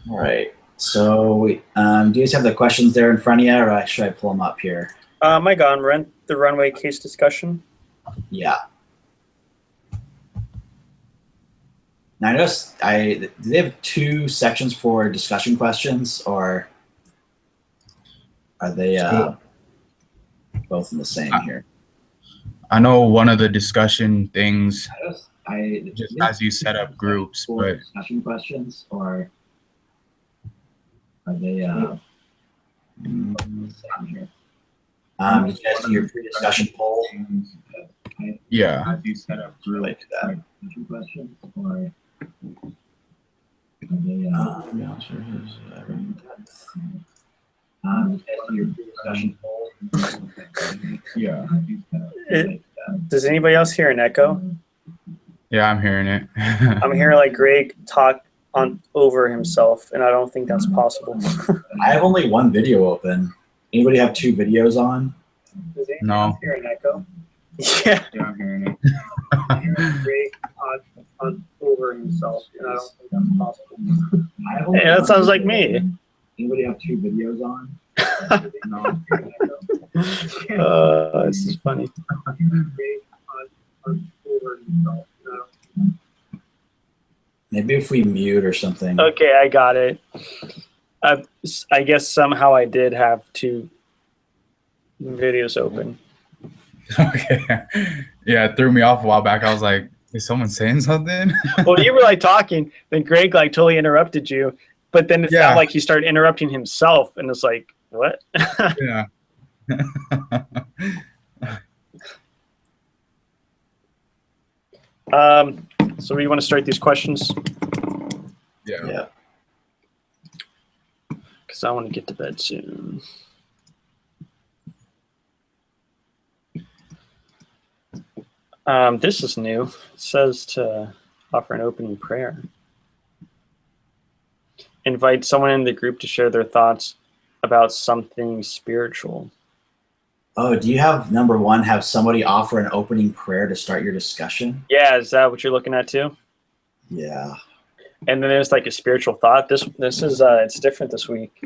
All right. So, do you guys have the questions there in front of you, or should I pull them up here? I got the runway case discussion. Yeah. Now, I noticed do they have two sections for discussion questions, or are they So both in the same I, here? I know one of the discussion things I just as you set up groups, for but discussion questions, or are they both in the same here? Did you guys do your pre-discussion poll? yeah. As you set up groups, like that. Discussion questions, or are they you guys do your pre-discussion poll? Yeah. Does anybody else hear an echo? Yeah, I'm hearing it. I'm hearing like Greg talk on over himself, and I don't think that's possible. I have only one video open. Anybody have two videos on? Does anybody No. else hear an echo? Yeah. Yeah, I'm hearing it. Greg on over himself, and I don't think that's possible. I have only Hey, that one sounds like video me. open. Anybody have two videos on? No. This is funny. Maybe if we mute or something. Okay, I got it. I guess somehow I did have two videos open. Okay. Yeah, it threw me off a while back. I was like, is someone saying something? Well, you were like talking, then Greg like totally interrupted you, but then it sounded like he started interrupting himself, and it's like, what? Yeah. So we want to start these questions Yeah. because I want to get to bed soon. This is new. It says to offer an opening prayer. Invite someone in the group to share their thoughts about something spiritual. Oh, do you have number one, have somebody offer an opening prayer to start your discussion? Yeah, is that what you're looking at too? Yeah. And then there's like a spiritual thought. This is it's different this week.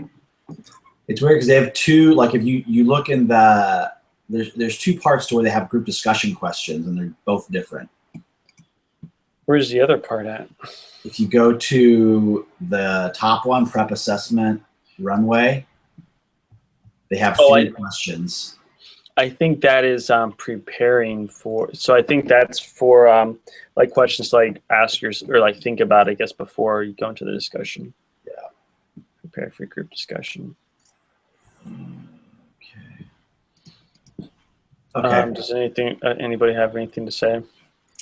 It's weird because they have two, like if you look in the, there's two parts to where they have group discussion questions, and they're both different. Where's the other part at? If you go to the top one, prep assessment runway, they have three questions. I think that is preparing for. So I think that's for like questions like ask your or like think about, I guess, before you go into the discussion. Yeah. Prepare for group discussion. Okay. Does anybody have anything to say?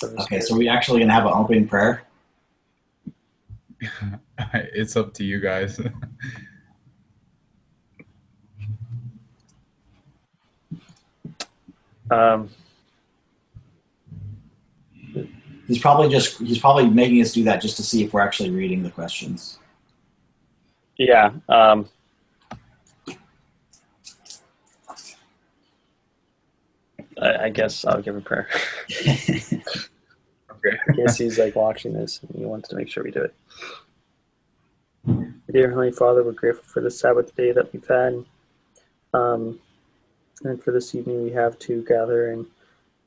Okay, so we actually gonna have an opening prayer. It's up to you guys. He's probably making us do that just to see if we're actually reading the questions. Yeah. I guess I'll give a prayer. Okay. I guess he's like watching this and he wants to make sure we do it. Dear Heavenly Father, we're grateful for the Sabbath day that we've had. And for this evening we have to gather and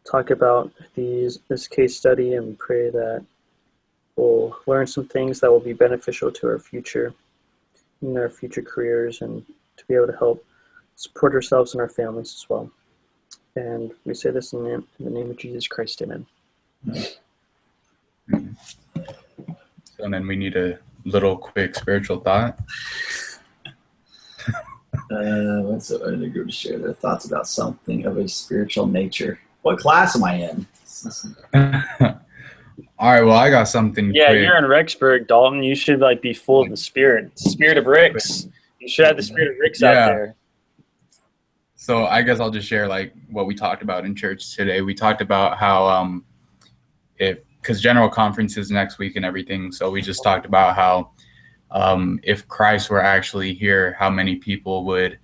talk about this case study, and we pray that we'll learn some things that will be beneficial to our future, in our future careers, and to be able to help support ourselves and our families as well. And we say this in the name of Jesus Christ, amen. So then we need a little quick spiritual thought. What's the other group to share their thoughts about something of a spiritual nature? What class am I in? All right, well, I got something Yeah, quick. you're in Rexburg, Dalton. You should like be full of the spirit of Ricks. You should have the spirit of Ricks out there. So I guess I'll just share like what we talked about in church today. We talked about how because General Conference is next week and everything, so we just talked about how if Christ were actually here, how many people would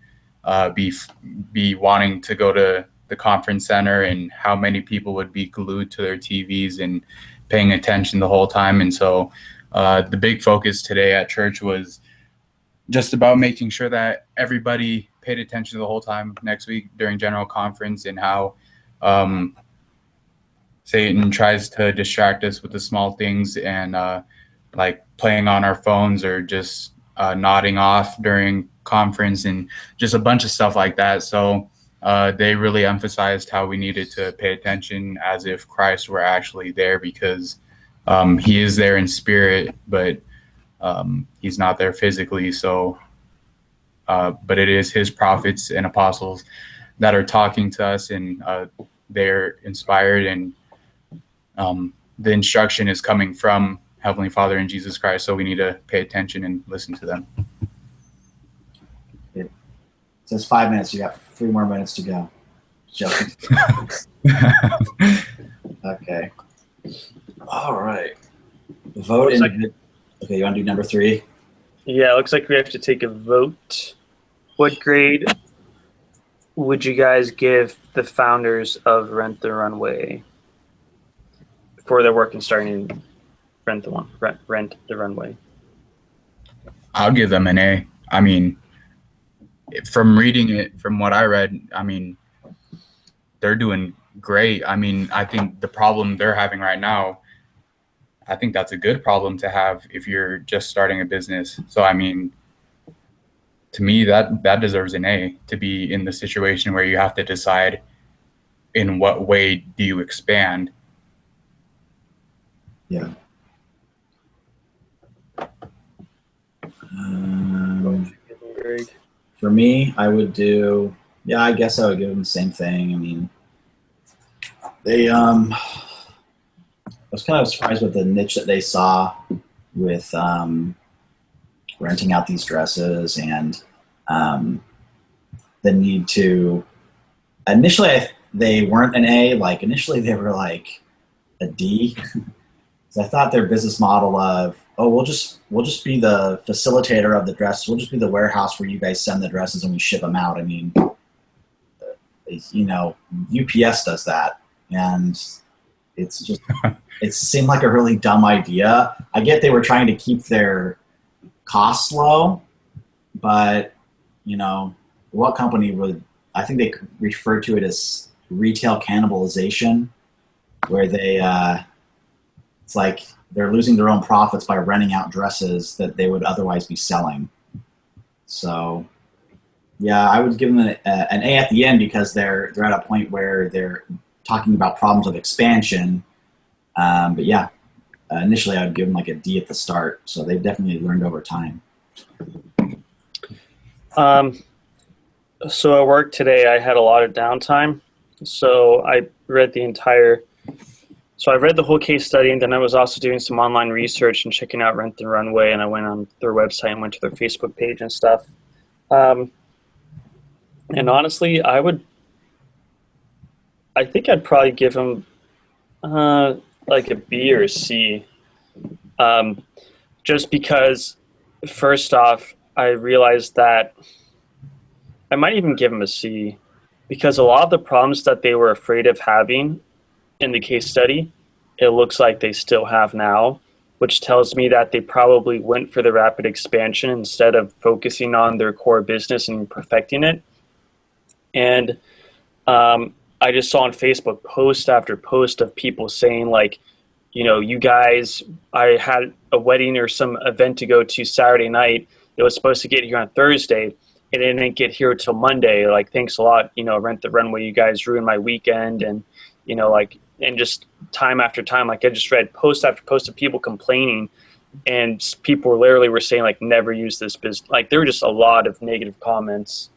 be wanting to go to the conference center, and how many people would be glued to their TVs and paying attention the whole time. And so the big focus today at church was just about making sure that everybody paid attention the whole time next week during general conference, and how Satan tries to distract us with the small things, and like playing on our phones, or just nodding off during conference, and just a bunch of stuff like that. So they really emphasized how we needed to pay attention as if Christ were actually there, because he is there in spirit, but he's not there physically. So, but it is his prophets and apostles that are talking to us, and they're inspired, and the instruction is coming from Heavenly Father and Jesus Christ. So we need to pay attention and listen to them. It says 5 minutes. You got 3 more minutes to go. Joking. Okay. All right. Vote in. Okay, you want to do number 3? Yeah, it looks like we have to take a vote. What grade would you guys give the founders of Rent the Runway for their work in starting Rent the Runway? I'll give them an A. I mean, from reading it, from what I read, I mean, they're doing great. I mean, I think the problem they're having right now, I think that's a good problem to have if you're just starting a business. So, I mean, to me, that deserves an A, to be in the situation where you have to decide in what way do you expand. Yeah. For me, I would do, yeah, I guess I would give them the same thing. I mean, they, I was kind of surprised with the niche that they saw with renting out these dresses, and the need to, initially they weren't an A, like initially they were like a D. So I thought their business model of, oh, we'll just be the facilitator of the dresses. We'll just be the warehouse where you guys send the dresses and we ship them out. I mean, you know, UPS does that, and it's just, it seemed like a really dumb idea. I get they were trying to keep their costs low, but you know, what company would? I think they refer to it as retail cannibalization, where they, it's like they're losing their own profits by renting out dresses that they would otherwise be selling. So, yeah, I would give them an A at the end, because they're at a point where they're talking about problems of expansion. But yeah, initially I would give them like a D at the start. So they've definitely learned over time. So at work today, I had a lot of downtime. So I read I read the whole case study, and then I was also doing some online research and checking out Rent the Runway, and I went on their website and went to their Facebook page and stuff. And honestly, I think I'd probably give them like a B or a C. Just because, first off, I realized that I might even give them a C, because a lot of the problems that they were afraid of having in the case study, it looks like they still have now, which tells me that they probably went for the rapid expansion instead of focusing on their core business and perfecting it. And I just saw on Facebook post after post of people saying, like, you know, you guys, I had a wedding or some event to go to Saturday night. It was supposed to get here on Thursday. It didn't get here till Monday. Like, thanks a lot, you know, Rent the Runway. You guys ruined my weekend. And, you know, like, and just time after time, like I just read post after post of people complaining, and people literally were saying, like, never use this business. Like, there were just a lot of negative comments.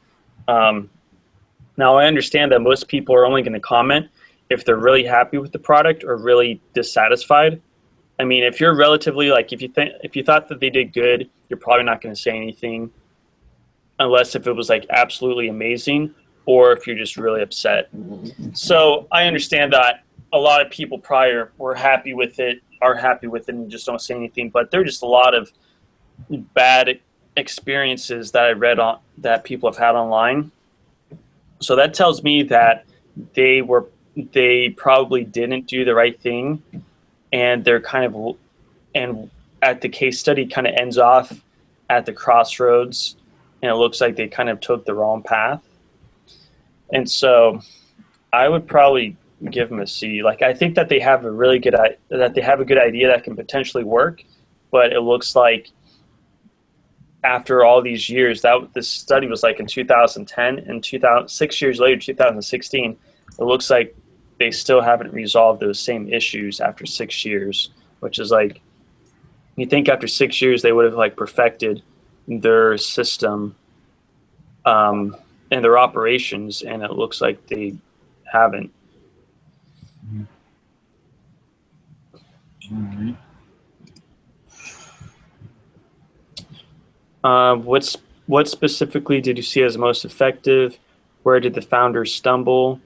Now I understand that most people are only going to comment if they're really happy with the product or really dissatisfied. I mean, if you're relatively, like, if you thought that they did good, you're probably not going to say anything, unless if it was like absolutely amazing, or if you're just really upset. So I understand that a lot of people prior were happy with it, are happy with it, and just don't say anything. But there are just a lot of bad experiences that I read on that people have had online. So that tells me that they probably didn't do the right thing, and they're kind of, and at the case study kind of ends off at the crossroads, and it looks like they kind of took the wrong path. And so I would probably give them a C. Like, I think that they have a really good idea that can potentially work, but it looks like after all these years, that this study was like in 2010, and 6 years later, 2016, it looks like they still haven't resolved those same issues after 6 years, which is like, you think after 6 years they would have like perfected their system and their operations, and it looks like they haven't. All right. What specifically did you see as most effective? Where did the founders stumble?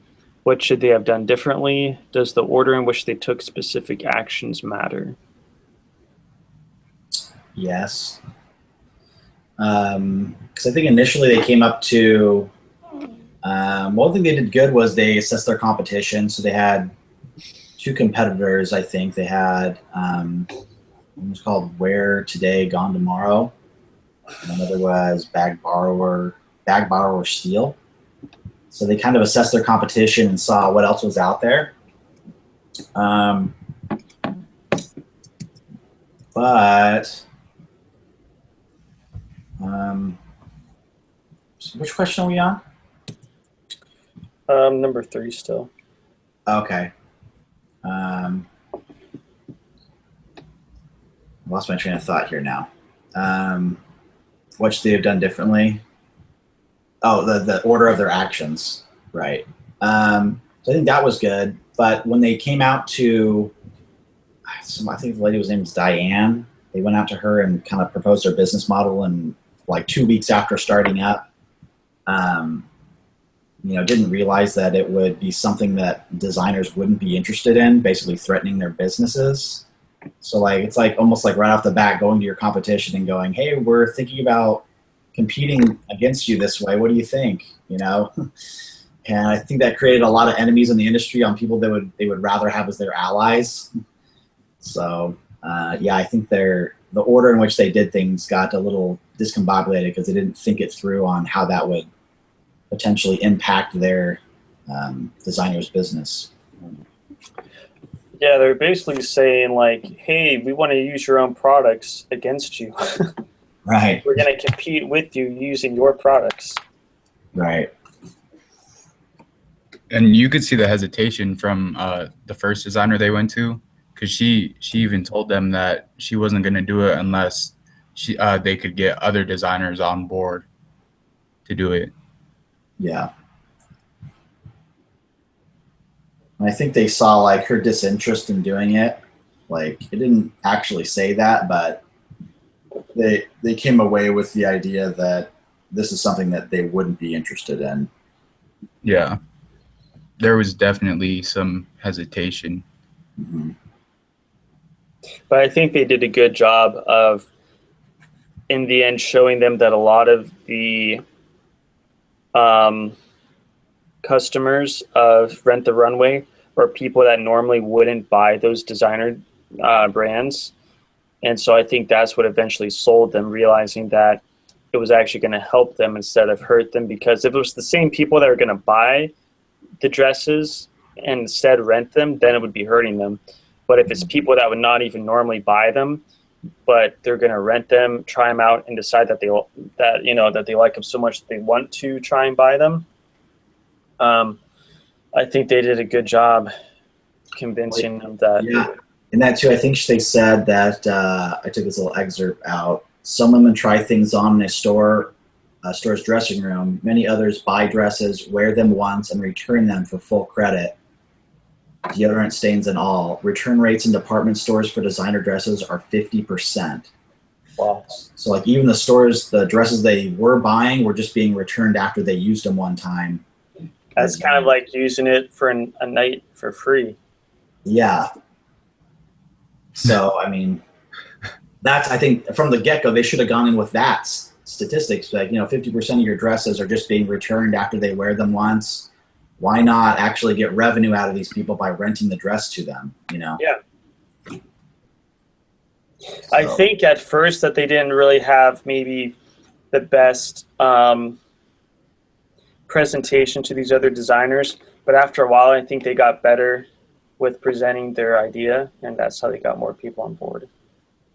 What should they have done differently? Does the order in which they took specific actions matter? Yes. Because I think initially they came up to one thing they did good was they assessed their competition. So they had two competitors. I think they had one was called Where Today, Gone Tomorrow, and another was Bag Borrower Steel. So they kind of assessed their competition and saw what else was out there. So which question are we on? Number 3 still. Okay. Lost my train of thought here now. What should they have done differently? Oh, the order of their actions, right. So I think that was good. But when they came out to, I think the lady's name was Diane, they went out to her and kind of proposed their business model, and like 2 weeks after starting up, didn't realize that it would be something that designers wouldn't be interested in, basically threatening their businesses. So like, it's like almost like right off the bat going to your competition and going, hey, we're thinking about competing against you this way. What do you think? And I think that created a lot of enemies in the industry on people that they would rather have as their allies. So I think the order in which they did things got a little discombobulated because they didn't think it through on how that would potentially impact their designer's business. Yeah, they're basically saying like, hey, we want to use your own products against you. Right. We're going to compete with you using your products. Right. And you could see the hesitation from the first designer they went to, because she even told them that she wasn't going to do it unless they could get other designers on board to do it. Yeah. And I think they saw like her disinterest in doing it. Like, it didn't actually say that, but they came away with the idea that this is something that they wouldn't be interested in. Yeah. There was definitely some hesitation. Mm-hmm. But I think they did a good job of, in the end, showing them that a lot of the customers of Rent the Runway are people that normally wouldn't buy those designer brands. And so I think that's what eventually sold them, realizing that it was actually going to help them instead of hurt them. Because if it was the same people that are going to buy the dresses and instead rent them, then it would be hurting them. But if it's people that would not even normally buy them, but they're going to rent them, try them out, and decide that they like them so much that they want to try and buy them, I think they did a good job convincing them that. Yeah, and that too, I think they said that, I took this little excerpt out, some women try things on in a store's dressing room. Many others buy dresses, wear them once, and return them for full credit, deodorant stains and all. Return rates in department stores for designer dresses are 50%. Wow. So like even the dresses they were buying were just being returned after they used them one time. That's kind of like using it for a night for free. Yeah. So, I mean, I think from the get-go, they should have gone in with that statistics. Like, 50% of your dresses are just being returned after they wear them once. Why not actually get revenue out of these people by renting the dress to them, Yeah. I So, think at first that they didn't really have maybe the best presentation to these other designers, but after a while, I think they got better with presenting their idea, and that's how they got more people on board.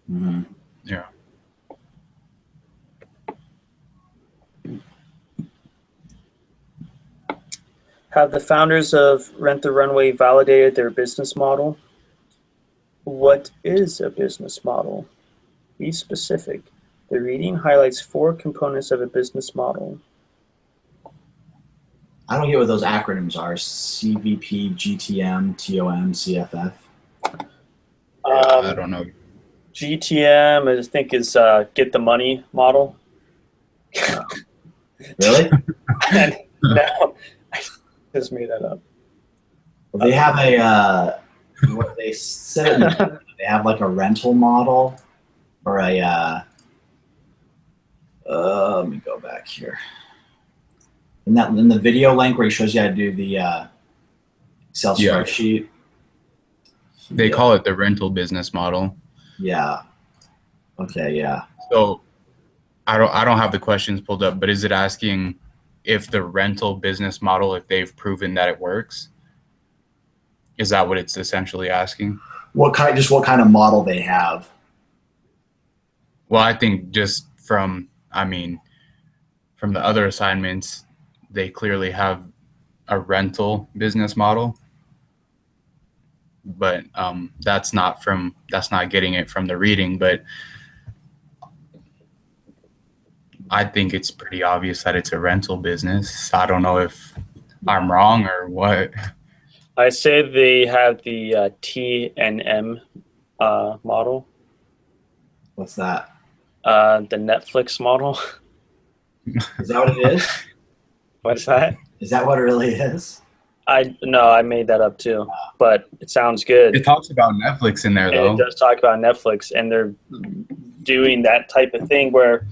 mm-hmm. Yeah. Have the founders of Rent the Runway validated their business model? What is a business model? Be specific. The reading highlights 4 components of a business model. I don't get what those acronyms are. CVP, GTM, TOM, CFF. I don't know. GTM, I think, is get the money model. Really? No, I just made that up. Well, they have a what they said. They have like a rental model or a. Let me go back here. In the video link where he shows you how to do the Excel spreadsheet. They call it the rental business model. Yeah. Okay. Yeah. So I don't have the questions pulled up, but is it asking if the rental business model, if they've proven that it works? Is that what it's essentially asking? What kind of model they have? Well, I think just from the other assignments, they clearly have a rental business model, but that's not getting it from the reading. But I think it's pretty obvious that it's a rental business. I don't know if I'm wrong or what. I say they have the T and M model. What's that? The Netflix model. Is that what it is? What's that? Is that what it really is? I made that up too, but it sounds good. It talks about Netflix in there, though. It does talk about Netflix, and they're doing that type of thing where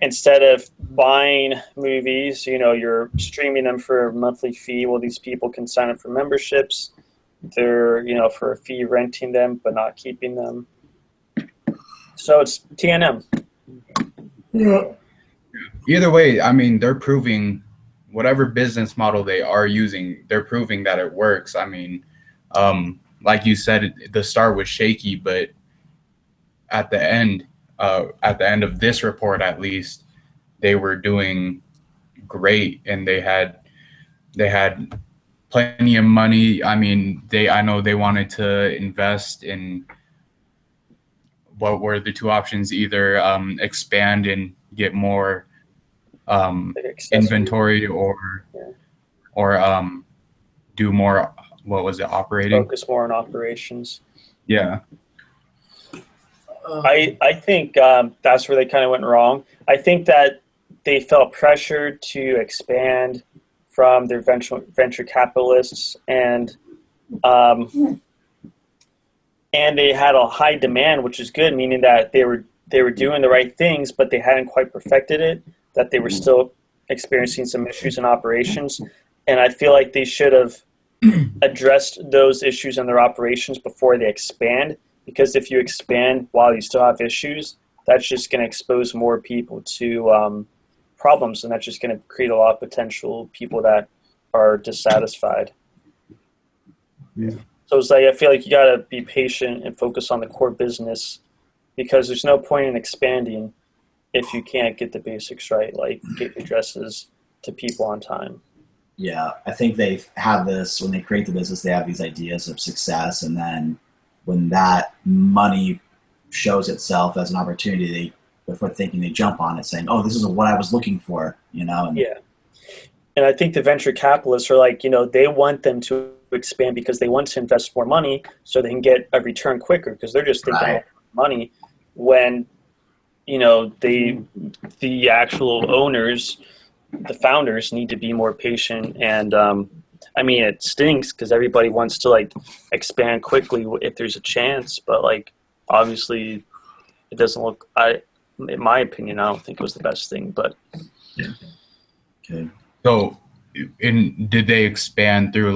instead of buying movies, you're streaming them for a monthly fee. Well, these people can sign up for memberships. They're, for a fee renting them, but not keeping them. So it's TNM. Yeah. Either way, I mean, they're proving whatever business model they are using, they're proving that it works. I mean, like you said, the start was shaky, but at the end of this report, at least, they were doing great, and they had plenty of money. I mean, I know they wanted to invest in, what were the 2 options? Either expand and get more inventory, or do more, what was it, operating? Focus more on operations. Yeah. I think that's where they kind of went wrong. I think that they felt pressured to expand from their venture capitalists, and they had a high demand, which is good, meaning that they were doing the right things, but they hadn't quite perfected it, that they were still experiencing some issues in operations. And I feel like they should have addressed those issues in their operations before they expand, because if you expand while you still have issues, that's just going to expose more people to problems, and that's just going to create a lot of potential people that are dissatisfied. Yeah. So it's like, I feel like you got to be patient and focus on the core business, because there's no point in expanding if you can't get the basics right, like get your addresses to people on time. Yeah, I think they have this, when they create the business, they have these ideas of success, and then when that money shows itself as an opportunity, before thinking, they jump on it, saying, "Oh, this is what I was looking for," And, yeah, and I think the venture capitalists are like, they want them to expand because they want to invest more money so they can get a return quicker, because they're just thinking right. money, when the actual owners, the founders, need to be more patient. And I mean, it stinks because everybody wants to expand quickly if there's a chance, but obviously it doesn't look, in my opinion, I don't think it was the best thing. But yeah. Okay. So did they expand through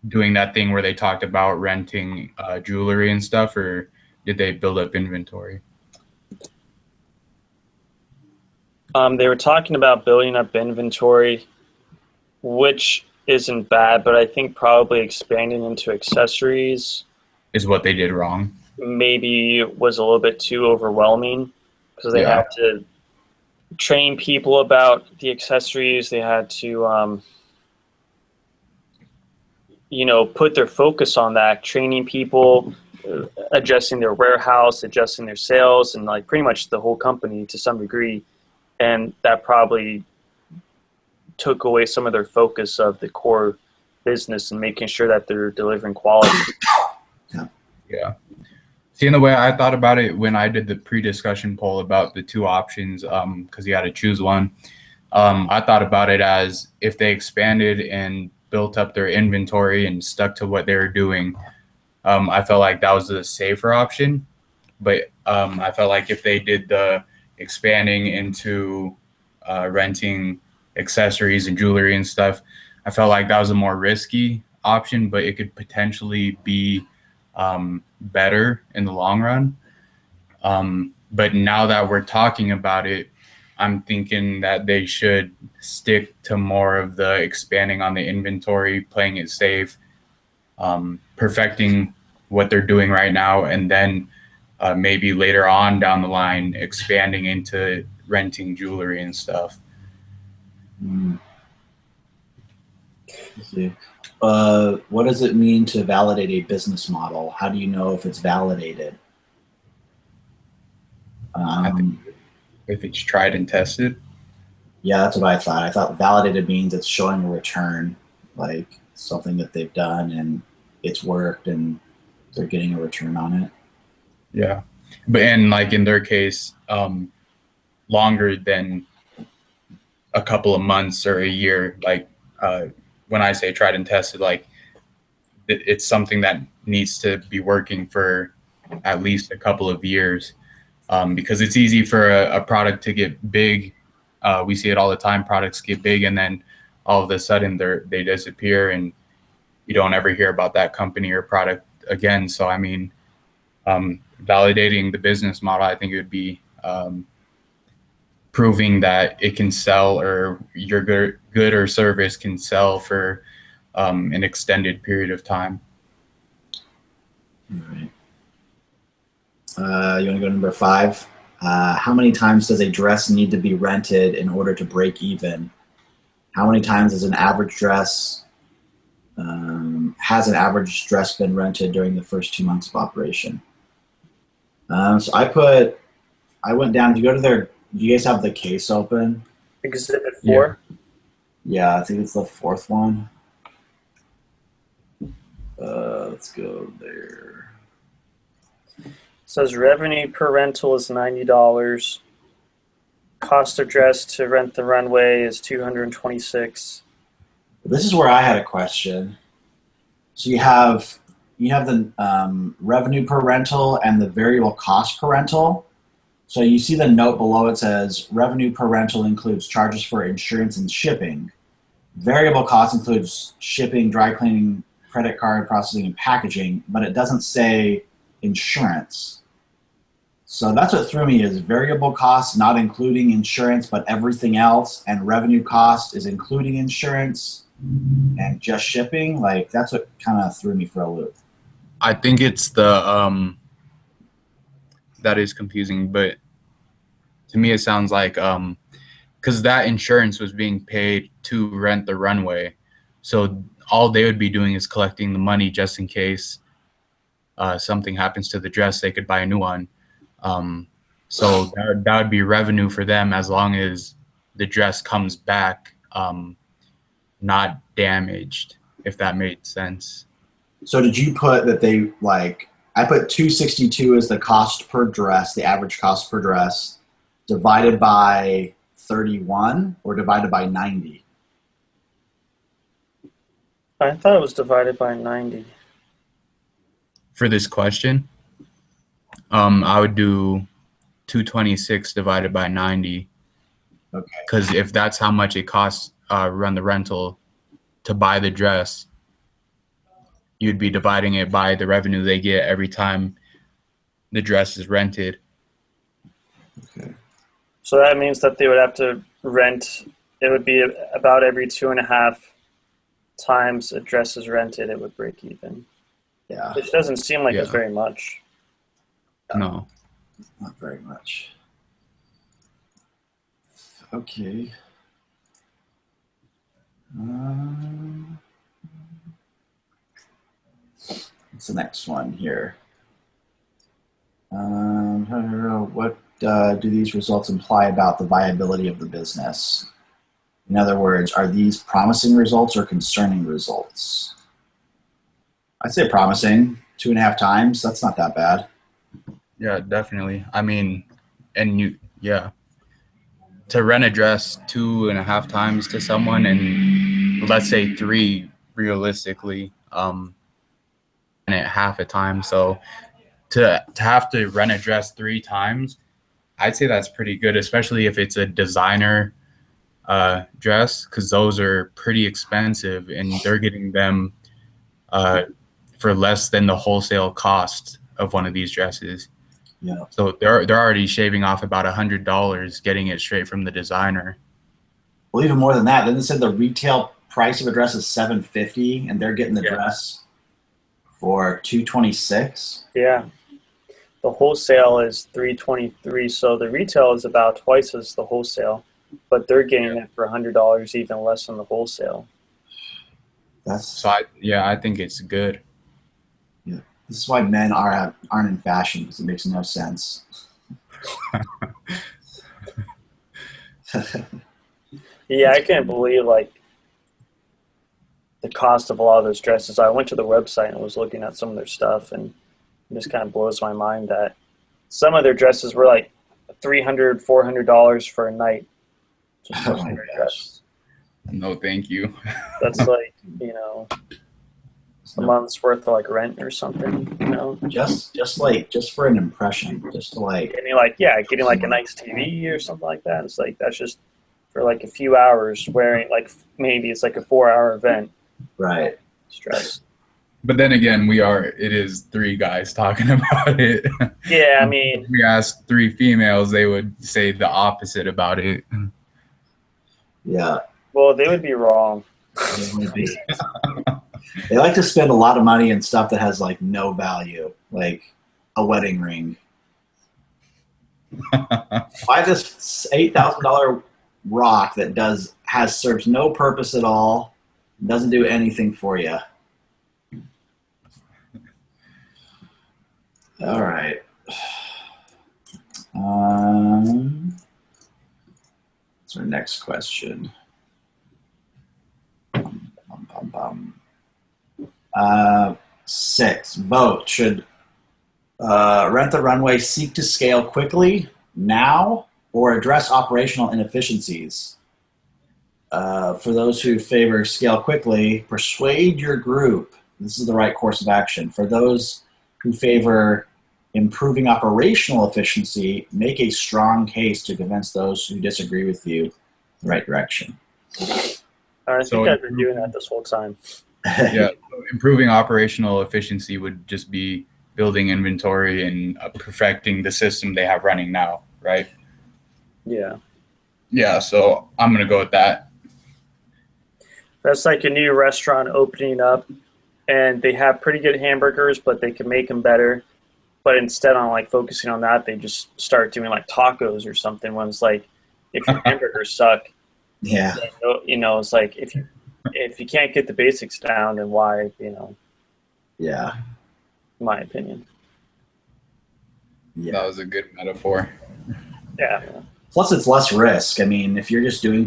doing that thing where they talked about renting jewelry and stuff, or did they build up inventory? They were talking about building up inventory, which isn't bad, but I think probably expanding into accessories Is what they did wrong. maybe was a little bit too overwhelming because they Yeah. had to train people about the accessories. They had to, put their focus on that, training people, adjusting their warehouse, adjusting their sales, and like pretty much the whole company to some degree. And that probably took away some of their focus of the core business and making sure that they're delivering quality. Yeah. See, in the way I thought about it when I did the pre-discussion poll about the two options, because you had to choose one, I thought about it as if they expanded and built up their inventory and stuck to what they were doing, I felt like that was the safer option. But I felt like if they did the expanding into renting accessories and jewelry and stuff, I felt like that was a more risky option, but it could potentially be better in the long run. But now that we're talking about it, I'm thinking that they should stick to more of the expanding on the inventory, playing it safe, perfecting what they're doing right now, and then maybe later on down the line expanding into renting jewelry and stuff. Let's see. What does it mean to validate a business model? How do you know if it's validated? I think if it's tried and tested. Yeah, that's what I thought. I thought validated means it's showing a return, like something that they've done and it's worked and they're getting a return on it. Yeah. But and like in their case, longer than a couple of months or a year. Like when I say tried and tested, like it's something that needs to be working for at least a couple of years, because it's easy for a product to get big. We see it all the time. Products get big and then all of a sudden they disappear and you don't ever hear about that company or product again. So, I mean, validating the business model, I think it would be proving that it can sell, or your good or service can sell for an extended period of time. All right. You want to go to number 5? How many times does a dress need to be rented in order to break even? How many times has an average dress been rented during the first 2 months of operation? So I went down. If you go to their, do you guys have the case open? Exhibit 4? Yeah, I think it's the 4th one. Let's go there. It says revenue per rental is $90. Cost of dress to rent the runway is $226. This is where I had a question. So you have the revenue per rental and the variable cost per rental. So you see the note below, it says revenue per rental includes charges for insurance and shipping. Variable cost includes shipping, dry cleaning, credit card processing, and packaging, but it doesn't say insurance. So that's what threw me, is variable cost not including insurance, but everything else, and revenue cost is including insurance and just shipping. Like, that's what kind of threw me for a loop. I think it's the that is confusing, but to me it sounds like because that insurance was being paid to rent the runway, so all they would be doing is collecting the money just in case something happens to the dress, they could buy a new one. So that would be revenue for them as long as the dress comes back not damaged, if that made sense. So did you put that they, like, I put 262 as the cost per dress, the average cost per dress, divided by 31 or divided by 90? I thought it was divided by 90. For this question, I would do 226 divided by 90. Okay. Because if that's how much it costs run the rental to buy the dress, you'd be dividing it by the revenue they get every time the dress is rented. Okay. So that means that they would have to rent. It would be about every 2.5 times a dress is rented, it would break even. Yeah. Which doesn't seem like it's Yeah. very much. No. Not very much. Okay. What's the next one here? What do these results imply about the viability of the business? In other words, are these promising results or concerning results? I'd say promising. 2.5 times. That's not that bad. Yeah, definitely. I mean, and to rent a dress 2.5 times to someone, and let's say 3 realistically, and at half a time. So to have to rent a dress 3 times, I'd say that's pretty good, especially if it's a designer dress, because those are pretty expensive, and they're getting them for less than the wholesale cost of one of these dresses. Yeah. So they're already shaving off about $100 getting it straight from the designer. Well, even more than that. Then they said the retail price of a dress is $750, and they're getting the Yeah. dress for $226. Yeah. The wholesale is $323, so the retail is about twice as the wholesale, but they're getting it for $100, even less than the wholesale. So I think it's good. Yeah. This is why men aren't in fashion, because it makes no sense. Yeah, I can't believe like the cost of a lot of those dresses. I went to the website and was looking at some of their stuff, and it just kind of blows my mind that some of their dresses were like $300, $400 for a night. Just Oh a my standard gosh. dress. No, thank you. That's like, a month's worth of like rent or something, Just for an impression, just to like. getting like a nice TV or something like that. It's like that's just for like a few hours wearing like maybe it's like a 4-hour event. Right. Stress. But then again, it is 3 guys talking about it. Yeah, I mean, if we asked 3 females, they would say the opposite about it. Yeah. well, they would be wrong. They like to spend a lot of money in stuff that has like no value, like a wedding ring. Buy this $8,000 rock that serves no purpose at all, doesn't do anything for you. All right. What's our next question? 6. Vote. Should Rent the Runway seek to scale quickly now or address operational inefficiencies? For those who favor scale quickly, persuade your group. This is the right course of action. For those who favor improving operational efficiency, make a strong case to convince those who disagree with you the right direction. I think I've been doing that this whole time. Yeah, improving operational efficiency would just be building inventory and perfecting the system they have running now, right? Yeah. Yeah, so I'm going to go with that. That's like a new restaurant opening up, and they have pretty good hamburgers, but they can make them better. But instead on like focusing on that, they just start doing like tacos or something. When it's like, if your hamburgers suck, Yeah. It's like if you can't get the basics down, then why, Yeah. in my opinion. Yeah. That was a good metaphor. Yeah. Plus, it's less risk. I mean, if you're just doing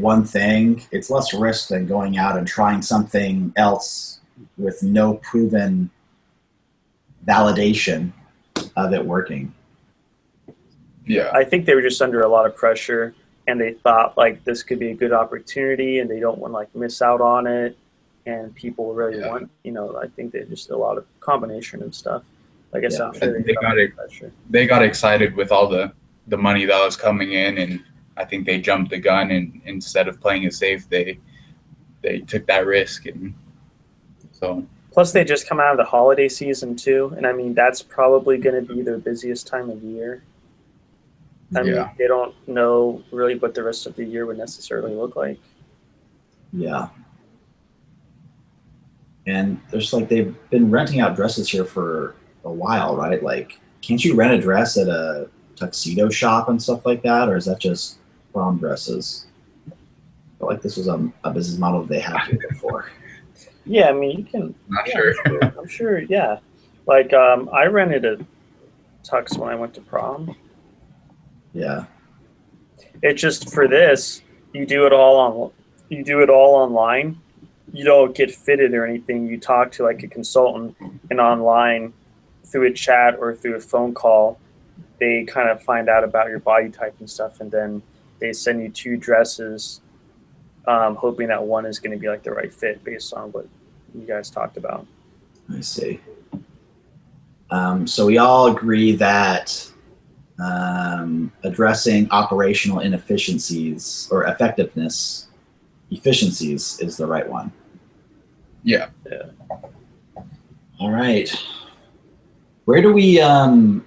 one thing, it's less risk than going out and trying something else with no proven validation of it working. Yeah. I think they were just under a lot of pressure, and they thought like this could be a good opportunity, and they don't want to like miss out on it. And people really want, I think they just a lot of combination of stuff. Like I said, I'm sure they got excited with all the money that was coming in, and I think they jumped the gun, and instead of playing it safe, they took that risk, and so Plus, they just come out of the holiday season too, and I mean that's probably going to be their busiest time of year. I mean, they don't know really what the rest of the year would necessarily look like. Yeah. And there's like they've been renting out dresses here for a while, right? Like, can't you rent a dress at a tuxedo shop and stuff like that, or is that just prom dresses? I felt like this was a business model they had here before. Yeah, I mean you can. Not Yeah, sure. I'm sure. Yeah, like I rented a tux when I went to prom. Yeah. It's just for this, you do it all online. You don't get fitted or anything. You talk to like a consultant, and online through a chat or through a phone call, they kind of find out about your body type and stuff, and then they send you 2 dresses, hoping that one is going to be like the right fit based on what you guys talked about. I see. So we all agree that addressing operational inefficiencies or efficiencies is the right one. Yeah. All right. Where do we, the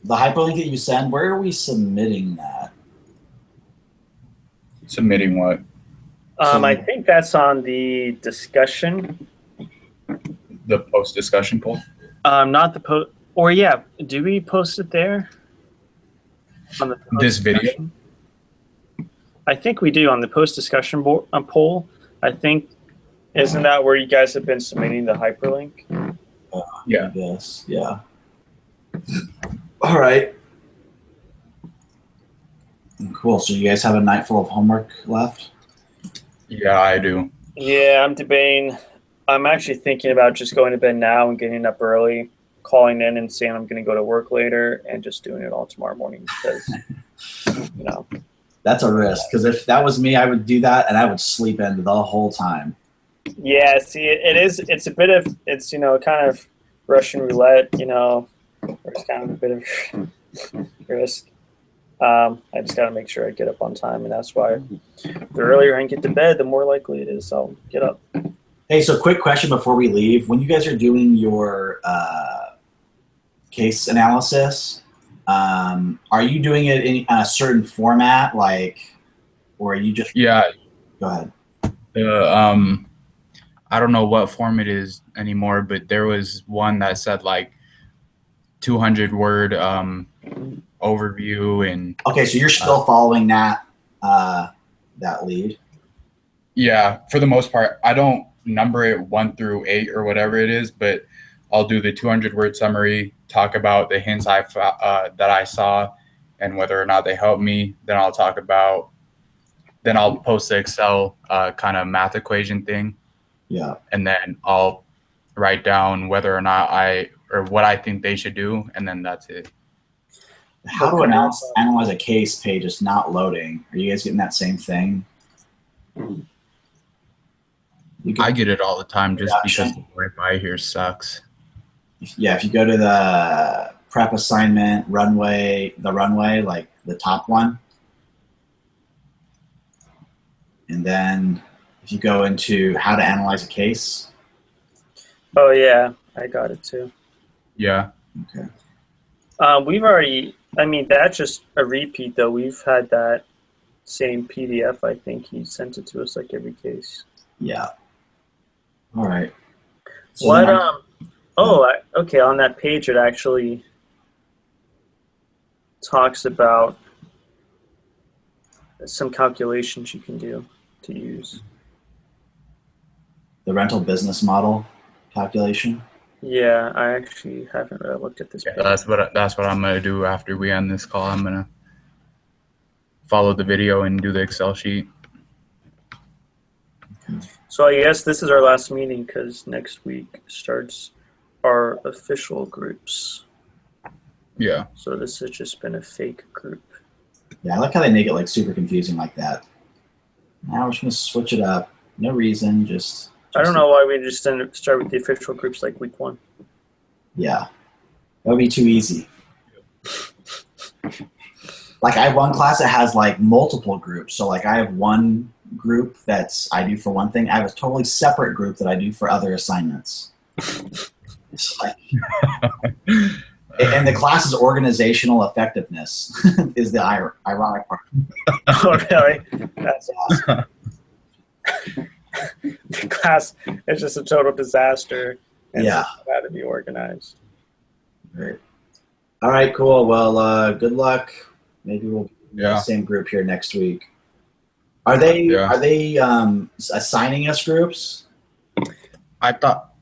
hyperlink that you send, where are we submitting that? Submitting what? I think that's on the discussion. The post discussion poll? Not the post, or yeah, do we post it there? On the This video? I think we do on the post discussion poll. I think, isn't that where you guys have been submitting the hyperlink? Yeah. I guess, yeah. All right. Cool. So you guys have a night full of homework left? Yeah, I do. Yeah, I'm debating. I'm actually thinking about just going to bed now and getting up early, calling in and saying I'm going to go to work later, and just doing it all tomorrow morning because, you know. That's a risk, because if that was me, I would do that and I would sleep in the whole time. Yeah, see, it's a bit of, it's, you know, kind of Russian roulette, you know, there's kind of a bit of risk. I just got to make sure I get up on time, and that's why the earlier I can get to bed, the more likely it is I'll get up. Hey, so quick question before we leave. When you guys are doing your case analysis, are you doing it in a certain format, like, or are you just... Yeah. Go ahead. I don't know what form it is anymore, but there was one that said like 200-word overview and... Okay, so you're still following that lead? Yeah, for the most part. I don't number it 1 through 8 or whatever it is, but I'll do the 200-word summary, talk about the hints that I saw and whether or not they helped me. Then I'll post the Excel kind of math equation thing. Yeah. And then I'll write down whether or not what I think they should do, and then that's it. How to analyze a case page is not loading. Are you guys getting that same thing? I get it all the time just because the Wi-Fi here sucks. Yeah, if you go to the prep assignment runway, like the top one, and then if you go into how to analyze a case. Oh yeah, I got it too. Yeah. Okay. We've already, I mean, that's just a repeat though. We've had that same PDF. I think he sent it to us like every case. Yeah. All right. So what? Okay. On that page, it actually talks about some calculations you can do to use. The rental business model calculation. Yeah, I actually haven't really looked at this. Yeah, that's what I'm gonna do after we end this call. I'm gonna follow the video and do the Excel sheet. So I guess this is our last meeting because next week starts our official groups. Yeah. So this has just been a fake group. Yeah, I like how they make it like super confusing like that. Now we're just gonna switch it up. No reason, just I don't know why we just didn't start with the official groups like week 1. Yeah, that would be too easy. Like I have one class that has like multiple groups. So like I have one group I do for one thing. I have a totally separate group that I do for other assignments. It's like, and the class's organizational effectiveness is the ironic part. Oh, really? That's awesome. The class is just a total disaster. And Yeah. it's got to be organized. Right. All right, cool. Well, good luck. Maybe we'll be in the Yeah. same group here next week. Are they assigning us groups? I thought.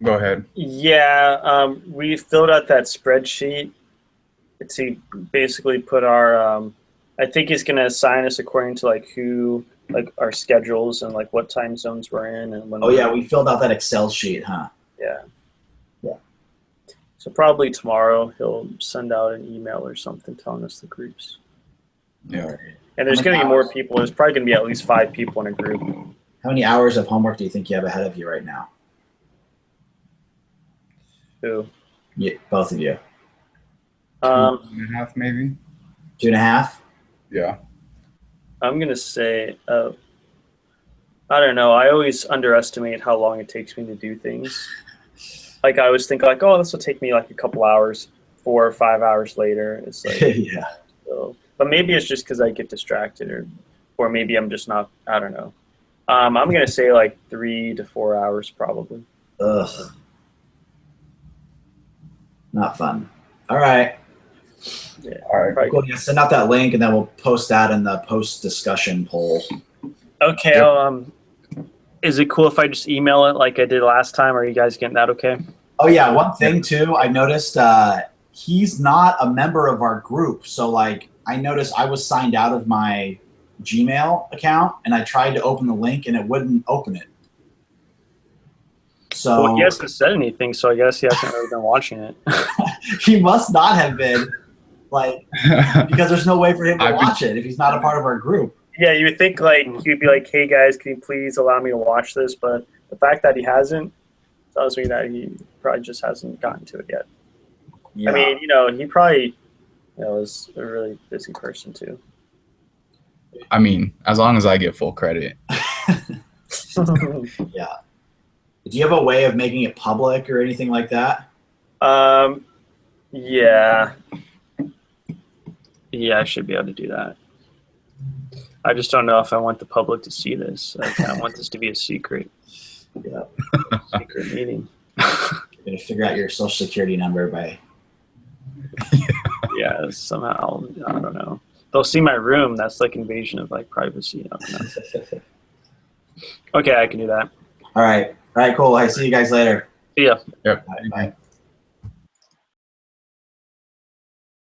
Go ahead. Yeah, we filled out that spreadsheet to basically put our. I think he's going to assign us according to like our schedules and like what time zones we're in and when. Oh yeah, we filled out that Excel sheet, huh? Yeah. Yeah. So probably tomorrow he'll send out an email or something telling us the groups. Yeah. And there's How going many to be more hours? people. There's probably going to be at least 5 people in a group. How many hours of homework do you think you have ahead of you right now? Who? Both of you. 2.5 maybe. 2.5? Yeah. I'm going to say, I don't know. I always underestimate how long it takes me to do things. Like I always think like, oh, this will take me like a couple hours. 4 or 5 hours later, it's like, Yeah. so, but maybe it's just because I get distracted, or maybe I'm just not. I don't know. I'm going to say like 3 to 4 hours probably. Ugh. Not fun. All right. Yeah. All right. Probably. Cool. Yeah, send out that link and then we'll post that in the post discussion poll. Okay. Yep. Is it cool if I just email it like I did last time? Are you guys getting that okay? Oh yeah, one thing too, I noticed he's not a member of our group. So like I noticed I was signed out of my Gmail account and I tried to open the link and it wouldn't open it. So Well, he hasn't said anything, so I guess he hasn't really been watching it. he must not have been, like, because there's no way for him to watch it if he's not a part of our group. Yeah, you would think like he'd be like, "Hey guys, can you please allow me to watch this?" But the fact that he hasn't tells me that he probably just hasn't gotten to it yet. Yeah. I mean, he probably is a really busy person too. I mean, as long as I get full credit. Yeah. Do you have a way of making it public or anything like that? Yeah. Yeah, I should be able to do that. I just don't know if I want the public to see this. I kind of want this to be a secret. Yeah. Secret meeting. You're gonna figure out your social security number by. Yeah, somehow, I don't know. They'll see my room. That's like invasion of like privacy. I don't know. Okay, I can do that. All right. All right, cool. I see you guys later. See ya. Yep. Bye.